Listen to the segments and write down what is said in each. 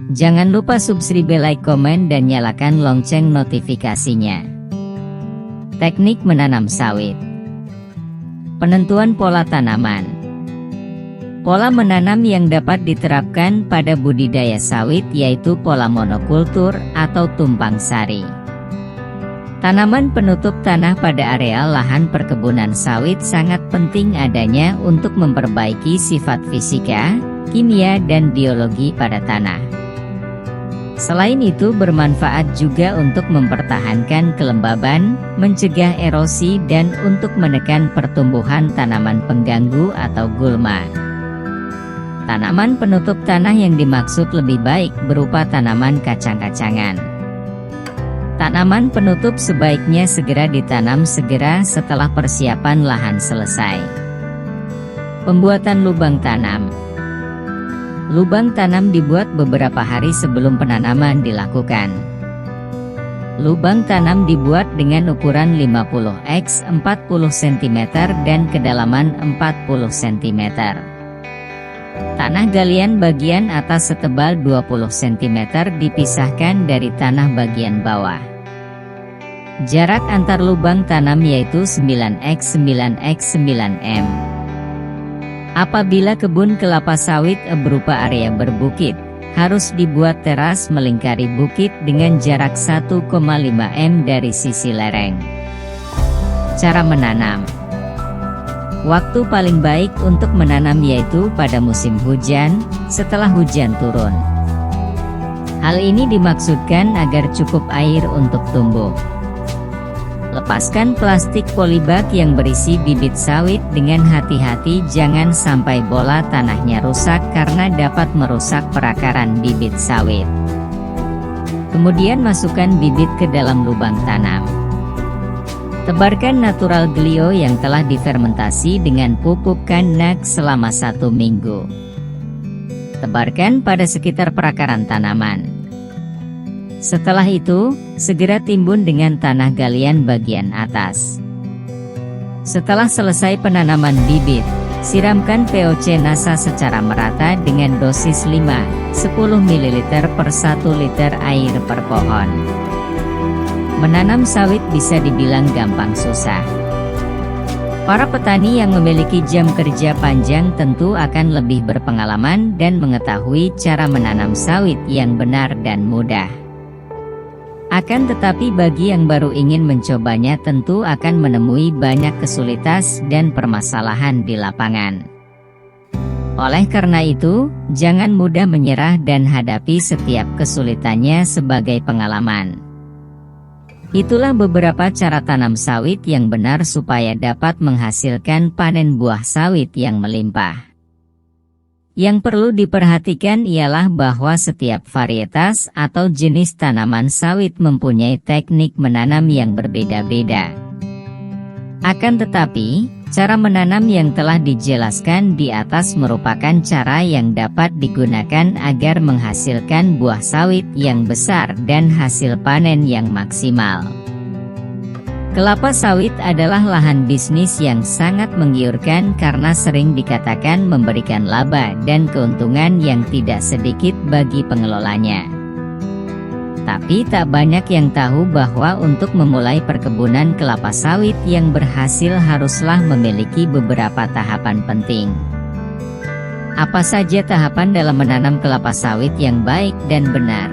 Jangan lupa subscribe, like, komen, dan nyalakan lonceng notifikasinya. Teknik menanam sawit. Penentuan pola tanaman. Pola menanam yang dapat diterapkan pada budidaya sawit yaitu pola monokultur atau tumpang sari. Tanaman penutup tanah pada areal lahan perkebunan sawit sangat penting adanya untuk memperbaiki sifat fisika, kimia, dan biologi pada tanah. Selain itu bermanfaat juga untuk mempertahankan kelembaban, mencegah erosi, dan untuk menekan pertumbuhan tanaman pengganggu atau gulma. Tanaman penutup tanah yang dimaksud lebih baik berupa tanaman kacang-kacangan. Tanaman penutup sebaiknya segera ditanam setelah persiapan lahan selesai. Pembuatan lubang tanam. Lubang tanam dibuat beberapa hari sebelum penanaman dilakukan. Lubang tanam dibuat dengan ukuran 50 x 40 cm dan kedalaman 40 cm. Tanah galian bagian atas setebal 20 cm dipisahkan dari tanah bagian bawah. Jarak antar lubang tanam yaitu 9 x 9 x 9 m. Apabila kebun kelapa sawit berupa area berbukit, harus dibuat teras melingkari bukit dengan jarak 1,5 m dari sisi lereng. Cara menanam. Waktu paling baik untuk menanam yaitu pada musim hujan, setelah hujan turun. Hal ini dimaksudkan agar cukup air untuk tumbuh. Lepaskan plastik polybag yang berisi bibit sawit dengan hati-hati, jangan sampai bola tanahnya rusak karena dapat merusak perakaran bibit sawit. Kemudian masukkan bibit ke dalam lubang tanam. Tebarkan natural glio yang telah difermentasi dengan pupuk kanak selama 1 minggu. Tebarkan pada sekitar perakaran tanaman. Setelah itu, segera timbun dengan tanah galian bagian atas. Setelah selesai penanaman bibit, siramkan VOC NASA secara merata dengan dosis 5-10 ml per 1 liter air per pohon. Menanam sawit bisa dibilang gampang susah. Para petani yang memiliki jam kerja panjang tentu akan lebih berpengalaman dan mengetahui cara menanam sawit yang benar dan mudah. Akan tetapi bagi yang baru ingin mencobanya tentu akan menemui banyak kesulitan dan permasalahan di lapangan. Oleh karena itu, jangan mudah menyerah dan hadapi setiap kesulitannya sebagai pengalaman. Itulah beberapa cara tanam sawit yang benar supaya dapat menghasilkan panen buah sawit yang melimpah. Yang perlu diperhatikan ialah bahwa setiap varietas atau jenis tanaman sawit mempunyai teknik menanam yang berbeda-beda. Akan tetapi, cara menanam yang telah dijelaskan di atas merupakan cara yang dapat digunakan agar menghasilkan buah sawit yang besar dan hasil panen yang maksimal. Kelapa sawit adalah lahan bisnis yang sangat menggiurkan karena sering dikatakan memberikan laba dan keuntungan yang tidak sedikit bagi pengelolanya. Tapi tak banyak yang tahu bahwa untuk memulai perkebunan kelapa sawit yang berhasil haruslah memiliki beberapa tahapan penting. Apa saja tahapan dalam menanam kelapa sawit yang baik dan benar?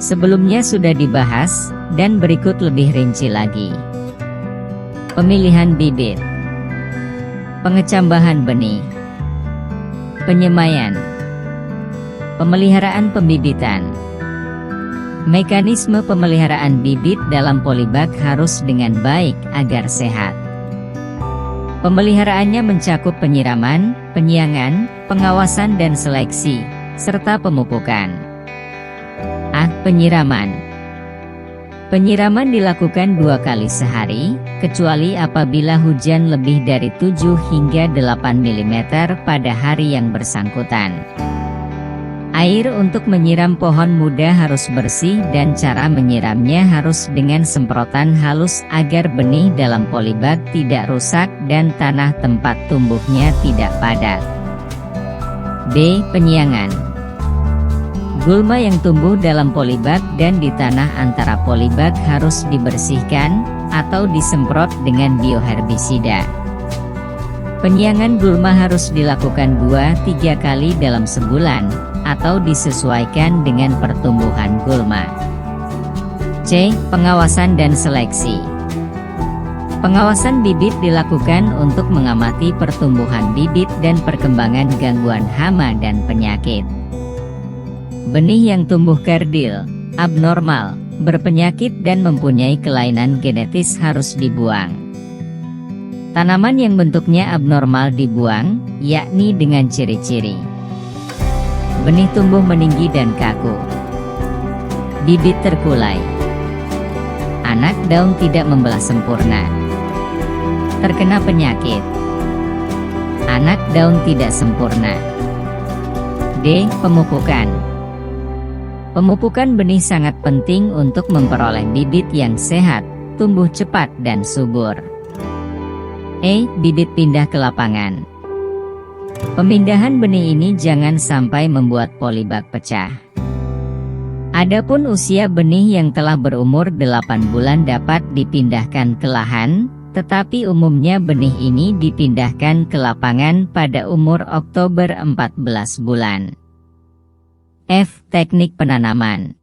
Sebelumnya sudah dibahas, dan berikut lebih rinci lagi. Pemilihan bibit, pengecambahan benih, penyemaian, pemeliharaan pembibitan. Mekanisme pemeliharaan bibit dalam polybag harus dengan baik agar sehat. Pemeliharaannya mencakup penyiraman, penyiangan, pengawasan dan seleksi, serta pemupukan. Penyiraman. Penyiraman dilakukan 2 kali sehari, kecuali apabila hujan lebih dari 7 hingga 8 mm pada hari yang bersangkutan. Air untuk menyiram pohon muda harus bersih dan cara menyiramnya harus dengan semprotan halus agar benih dalam polybag tidak rusak dan tanah tempat tumbuhnya tidak padat. B. Penyiangan. Gulma yang tumbuh dalam polybag dan di tanah antara polybag harus dibersihkan atau disemprot dengan bioherbisida. Penyiangan gulma harus dilakukan 2-3 kali dalam sebulan, atau disesuaikan dengan pertumbuhan gulma. C. Pengawasan dan seleksi. Pengawasan bibit dilakukan untuk mengamati pertumbuhan bibit dan perkembangan gangguan hama dan penyakit. Benih yang tumbuh kerdil, abnormal, berpenyakit dan mempunyai kelainan genetis harus dibuang. Tanaman yang bentuknya abnormal dibuang, yakni dengan ciri-ciri: benih tumbuh meninggi dan kaku, bibit terkulai, anak daun tidak membelah sempurna, terkena penyakit, anak daun tidak sempurna. D. Pemupukan. Pemupukan benih sangat penting untuk memperoleh bibit yang sehat, tumbuh cepat dan subur. E. Bibit pindah ke lapangan. Pemindahan benih ini jangan sampai membuat polybag pecah. Adapun usia benih yang telah berumur 8 bulan dapat dipindahkan ke lahan, tetapi umumnya benih ini dipindahkan ke lapangan pada umur Oktober 14 bulan. F. Teknik penanaman.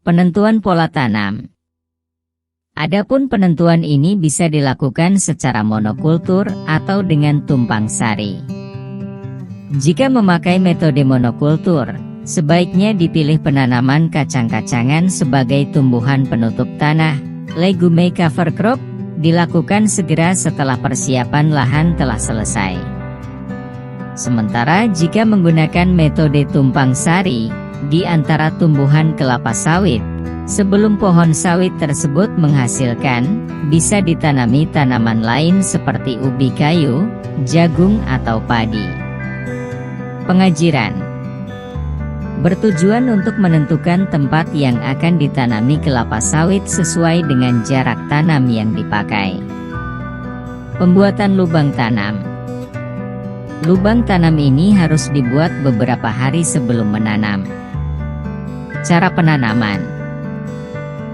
Penentuan pola tanam. Adapun penentuan ini bisa dilakukan secara monokultur atau dengan tumpang sari. Jika memakai metode monokultur, sebaiknya dipilih penanaman kacang-kacangan sebagai tumbuhan penutup tanah, legume cover crop, dilakukan segera setelah persiapan lahan telah selesai. Sementara jika menggunakan metode tumpang sari, di antara tumbuhan kelapa sawit, sebelum pohon sawit tersebut menghasilkan, bisa ditanami tanaman lain seperti ubi kayu, jagung atau padi. Pengajiran bertujuan untuk menentukan tempat yang akan ditanami kelapa sawit sesuai dengan jarak tanam yang dipakai. Pembuatan lubang tanam. Lubang tanam ini harus dibuat beberapa hari sebelum menanam. Cara penanaman.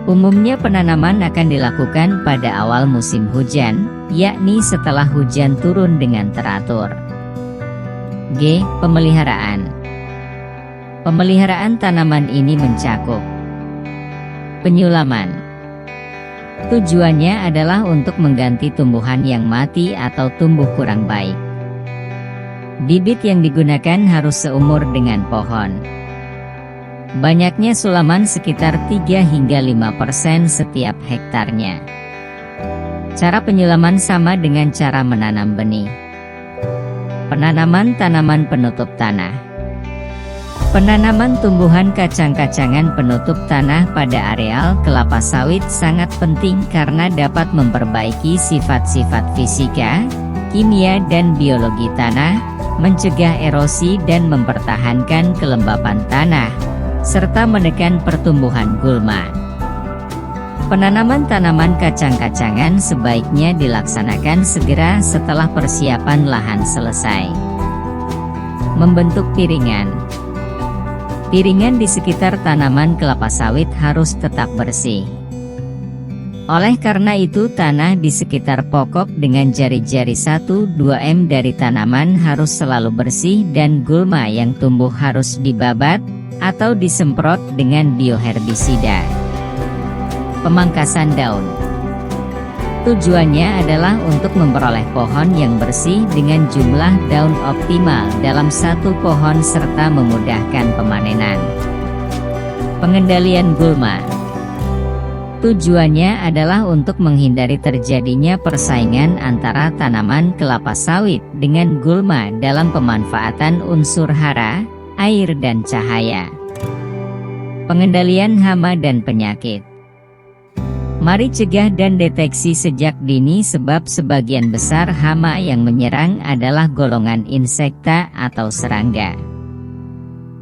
Umumnya penanaman akan dilakukan pada awal musim hujan, yakni setelah hujan turun dengan teratur. G. Pemeliharaan. Pemeliharaan tanaman ini mencakup penyulaman. Tujuannya adalah untuk mengganti tumbuhan yang mati atau tumbuh kurang baik. Bibit yang digunakan harus seumur dengan pohon. Banyaknya sulaman sekitar 3 hingga 5% setiap hektarnya. Cara penyulaman sama dengan cara menanam benih. Penanaman tanaman penutup tanah. Penanaman tumbuhan kacang-kacangan penutup tanah pada areal kelapa sawit sangat penting karena dapat memperbaiki sifat-sifat fisika, kimia dan biologi tanah, mencegah erosi dan mempertahankan kelembapan tanah, serta menekan pertumbuhan gulma. Penanaman tanaman kacang-kacangan sebaiknya dilaksanakan segera setelah persiapan lahan selesai. Membentuk piringan. Piringan di sekitar tanaman kelapa sawit harus tetap bersih. Oleh karena itu tanah di sekitar pokok dengan jari-jari 1-2 m dari tanaman harus selalu bersih dan gulma yang tumbuh harus dibabat atau disemprot dengan bioherbisida. Pemangkasan daun. Tujuannya adalah untuk memperoleh pohon yang bersih dengan jumlah daun optimal dalam satu pohon serta memudahkan pemanenan. Pengendalian gulma. Tujuannya adalah untuk menghindari terjadinya persaingan antara tanaman kelapa sawit dengan gulma dalam pemanfaatan unsur hara, air dan cahaya. Pengendalian hama dan penyakit. Mari cegah dan deteksi sejak dini sebab sebagian besar hama yang menyerang adalah golongan insekta atau serangga.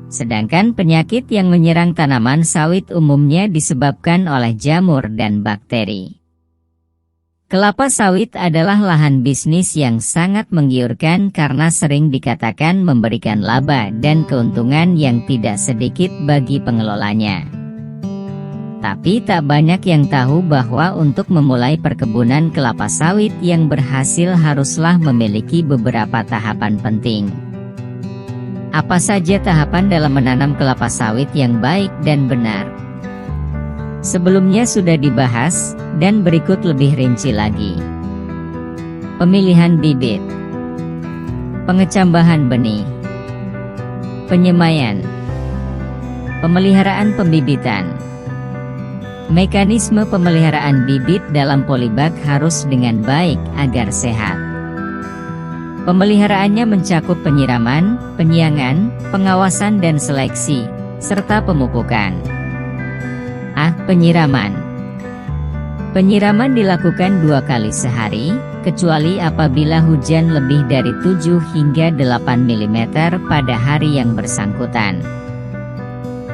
Sedangkan penyakit yang menyerang tanaman sawit umumnya disebabkan oleh jamur dan bakteri. Kelapa sawit adalah lahan bisnis yang sangat menggiurkan karena sering dikatakan memberikan laba dan keuntungan yang tidak sedikit bagi pengelolanya. Tapi tak banyak yang tahu bahwa untuk memulai perkebunan kelapa sawit yang berhasil haruslah memiliki beberapa tahapan penting. Apa saja tahapan dalam menanam kelapa sawit yang baik dan benar? Sebelumnya sudah dibahas, dan berikut lebih rinci lagi. Pemilihan bibit, pengecambahan benih, penyemaian, pemeliharaan pembibitan. Mekanisme pemeliharaan bibit dalam polybag harus dengan baik agar sehat. Pemeliharaannya mencakup penyiraman, penyiangan, pengawasan dan seleksi, serta pemupukan. Penyiraman. Penyiraman dilakukan 2 kali sehari, kecuali apabila hujan lebih dari 7 hingga 8 mm pada hari yang bersangkutan.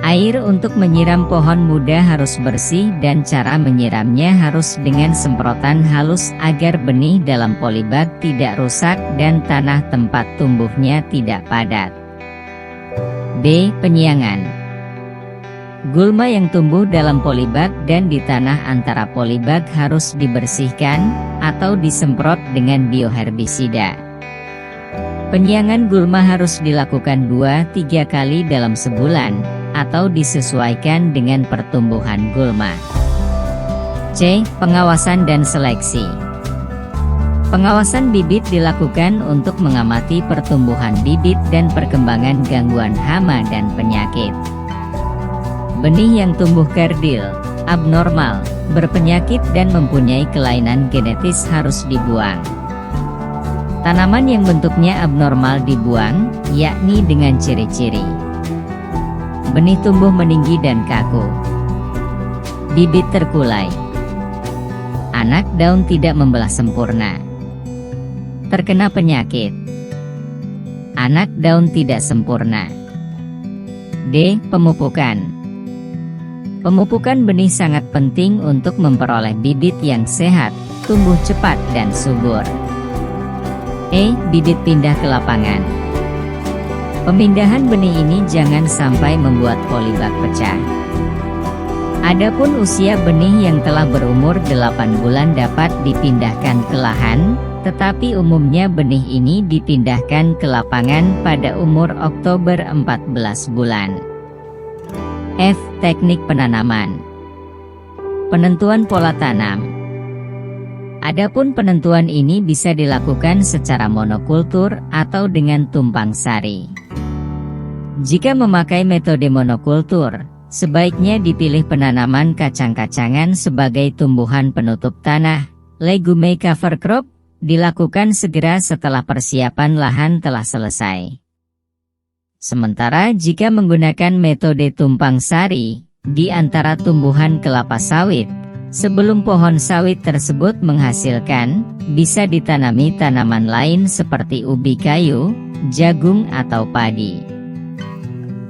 Air untuk menyiram pohon muda harus bersih dan cara menyiramnya harus dengan semprotan halus agar benih dalam polybag tidak rusak dan tanah tempat tumbuhnya tidak padat. B. Penyiangan. Gulma yang tumbuh dalam polybag dan di tanah antara polybag harus dibersihkan atau disemprot dengan bioherbisida. Penyiangan gulma harus dilakukan 2-3 kali dalam sebulan atau disesuaikan dengan pertumbuhan gulma. C. Pengawasan dan seleksi. Pengawasan bibit dilakukan untuk mengamati pertumbuhan bibit dan perkembangan gangguan hama dan penyakit. Benih yang tumbuh kerdil, abnormal, berpenyakit dan mempunyai kelainan genetis harus dibuang. Tanaman yang bentuknya abnormal dibuang, yakni dengan ciri-ciri: benih tumbuh meninggi dan kaku, bibit terkulai, anak daun tidak membelah sempurna, terkena penyakit, anak daun tidak sempurna. D. Pemupukan. Pemupukan benih sangat penting untuk memperoleh bibit yang sehat, tumbuh cepat dan subur. E. Bibit pindah ke lapangan. Pemindahan benih ini jangan sampai membuat polybag pecah. Adapun usia benih yang telah berumur 8 bulan dapat dipindahkan ke lahan, tetapi umumnya benih ini dipindahkan ke lapangan pada umur Oktober 14 bulan. F. Teknik penanaman. Penentuan pola tanam. Adapun penentuan ini bisa dilakukan secara monokultur atau dengan tumpang sari. Jika memakai metode monokultur, sebaiknya dipilih penanaman kacang-kacangan sebagai tumbuhan penutup tanah, legume cover crop, dilakukan segera setelah persiapan lahan telah selesai. Sementara jika menggunakan metode tumpang sari, di antara tumbuhan kelapa sawit, sebelum pohon sawit tersebut menghasilkan, bisa ditanami tanaman lain seperti ubi kayu, jagung atau padi.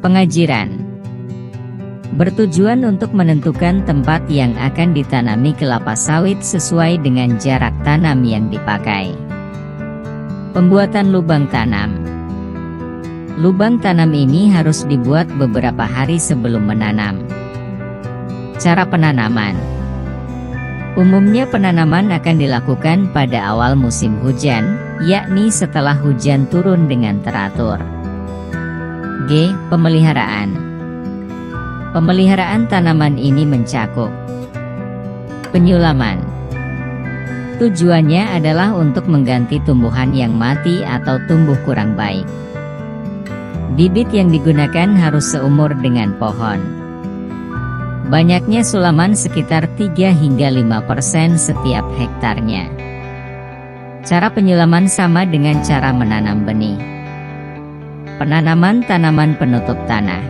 Pengajiran. Bertujuan untuk menentukan tempat yang akan ditanami kelapa sawit sesuai dengan jarak tanam yang dipakai. Pembuatan lubang tanam. Lubang tanam ini harus dibuat beberapa hari sebelum menanam. Cara penanaman. Umumnya penanaman akan dilakukan pada awal musim hujan, yakni setelah hujan turun dengan teratur. G. Pemeliharaan. Pemeliharaan tanaman ini mencakup penyulaman. Tujuannya adalah untuk mengganti tumbuhan yang mati atau tumbuh kurang baik. Bibit yang digunakan harus seumur dengan pohon. Banyaknya sulaman sekitar 3 hingga 5% setiap hektarnya. Cara penyulaman sama dengan cara menanam benih. Penanaman tanaman penutup tanah.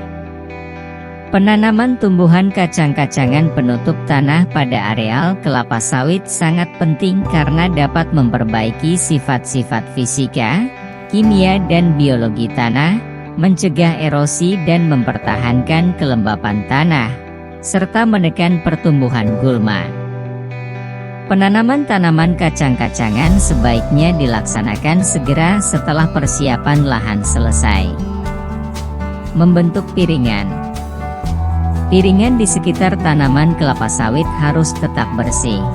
Penanaman tumbuhan kacang-kacangan penutup tanah pada areal kelapa sawit sangat penting karena dapat memperbaiki sifat-sifat fisika, kimia dan biologi tanah, mencegah erosi dan mempertahankan kelembapan tanah, serta menekan pertumbuhan gulma. Penanaman tanaman kacang-kacangan sebaiknya dilaksanakan segera setelah persiapan lahan selesai. Membentuk piringan. Piringan di sekitar tanaman kelapa sawit harus tetap bersih.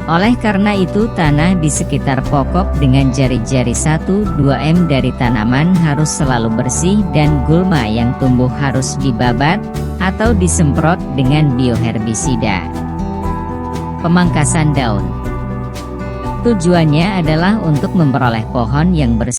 Oleh karena itu, tanah di sekitar pokok dengan jari-jari 1-2 m dari tanaman harus selalu bersih dan gulma yang tumbuh harus dibabat atau disemprot dengan bioherbisida. Pemangkasan daun. Tujuannya adalah untuk memperoleh pohon yang bersih